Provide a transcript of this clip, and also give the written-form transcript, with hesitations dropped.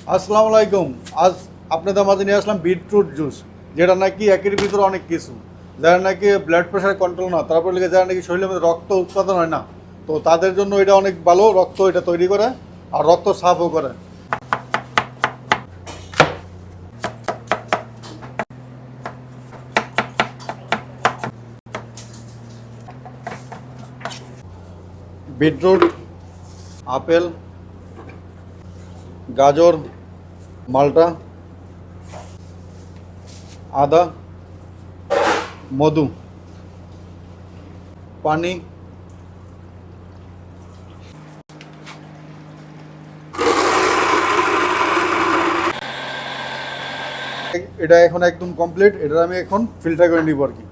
আসসালামু আলাইকুম। আজ আপনাদের মাঝে নিয়ে আসলাম বিটরুট জুস, যেটা নাকি একের ভিতরে অনেক কিছু। যারা নাকি ব্লাড প্রেশার কন্ট্রোল না, তারপর লিখে যারা নাকি শরীরের মধ্যে রক্ত উৎপাদন হয় না, তো তাদের জন্য এটা অনেক ভালো। রক্ত এটা তৈরি করে আর রক্ত সাফও করে। বিটরুট, আপেল, গাজর, মাল্টা, আদা, মধু, পানি, এটা এখন একদম কমপ্লিট। এটা আমি এখন ফিল্টার করে নিব আর কি।